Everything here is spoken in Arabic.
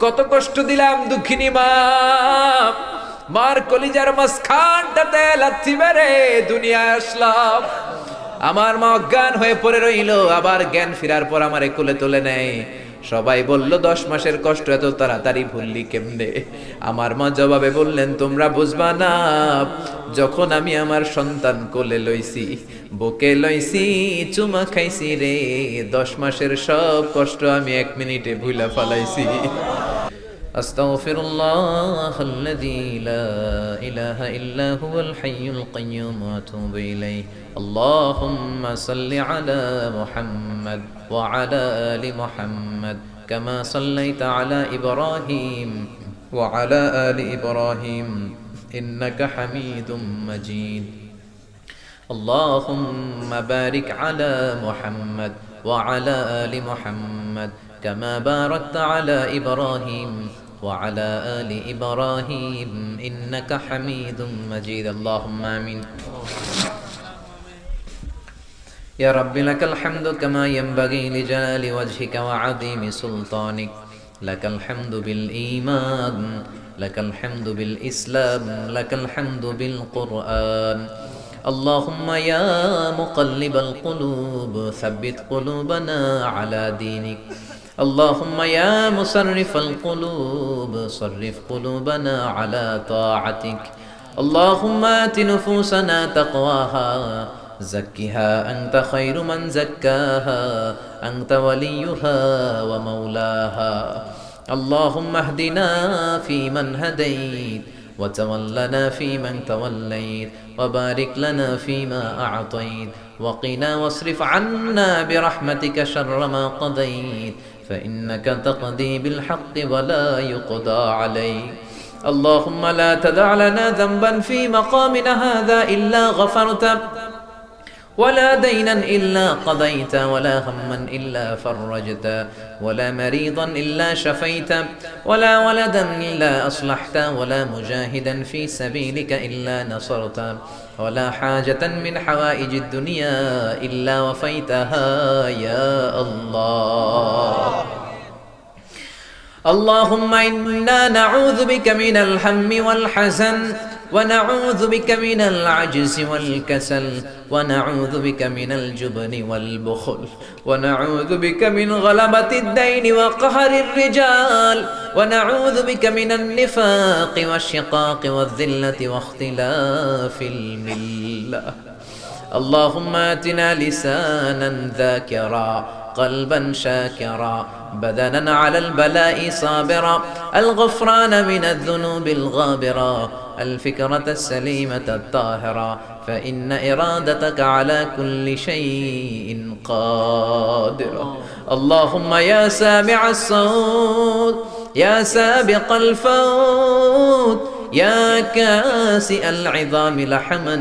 কত কষ্ট দিলাম দুঃখিনী মা, মার কলিজার মাঝখানটাতে লাথি মেরে দুনিয়ায় আসলাম। আমার মা অজ্ঞান হয়ে পড়ে রইল, আবার জ্ঞান ফেরার পর আমারে কোলে তুলে নেয়। সবাই বলল 10 মাসের কষ্ট এত তাড়াতাড়ি ভুললি কেমনে? আমার মা জবাবে বললেন, তোমরা বুঝবা না, যখন আমি আমার সন্তান কোলে লইছি, বুকে লইছি, চুমা খাইছি রে, 10 মাসের সব কষ্ট আমি 1 মিনিটে ভুলা ফালাইছি। আস্তাগফিরুল্লাহ আল্লাযী লা ইলাহা ইল্লা হুয়াল হাইয়ুল কাইয়্যুম ওয়া আতুবু ইলাইহি। আল্লাহুম্মা সাল্লি আলা মুহাম্মাদ ওয়া আলা আলি মুহাম্মাদ কামা সাল্লাইতা আলা ইব্রাহিম ওয়া আলা আলি ইব্রাহিম ইন্নাকা হামিদুম মাজিদ। আল্লাহুম্মা বারিক আলা মুহাম্মাদ ওয়া আলা আলি মুহাম্মাদ كما باركت على إبراهيم وعلى آل إبراهيم إنك حميد مجيد. اللهم آمين. يا رب لك الحمد كما ينبغي لجلال وجهك وعظيم سلطانك. لك الحمد بالإيمان، لك الحمد بالإسلام، لك الحمد بالقرآن. اللهم يا مقلب القلوب ثبت قلوبنا على دينك. اللهم يا مصرف القلوب صرف قلوبنا على طاعتك. اللهم آت نفوسنا تقواها زكها أنت خير من زكاها أنت وليها ومولاها. اللهم اهدنا فيمن هديت وتولنا فيمن توليت وبارك لنا فيما أعطيت وقنا واصرف عنا برحمتك شر ما قضيت فإنك تقضي بالحق ولا يقضى عليك. اللهم لا تدع لنا ذنبا في مقامنا هذا إلا غفرته، ولا دينا إلا قضيت، ولا هما إلا فرجت، ولا مريضا إلا شفيت، ولا ولدا إلا أصلحت، ولا مجاهدا في سبيلك إلا نصرت، ولا حاجة من حوائج الدنيا إلا وفيتها يا الله. اللهم إنا نعوذ بك من الهم والحزن، ونعوذ بك من العجز والكسل، ونعوذ بك من الجبن والبخل، ونعوذ بك من غلبة الدين وقهر الرجال، ونعوذ بك من النفاق والشقاق والذلة واختلاف الملة. اللهم آتنا لسانا ذاكرا، قلبا شاكرا، بدنا على البلاء صابرا، الغفران من الذنوب الغابرة، الفكرة السليمة الطاهرة، فإن إرادتك على كل شيء قادرة. اللهم يا سامع الصوت، يا سابق الفوت، يا كاسئ العظام لحما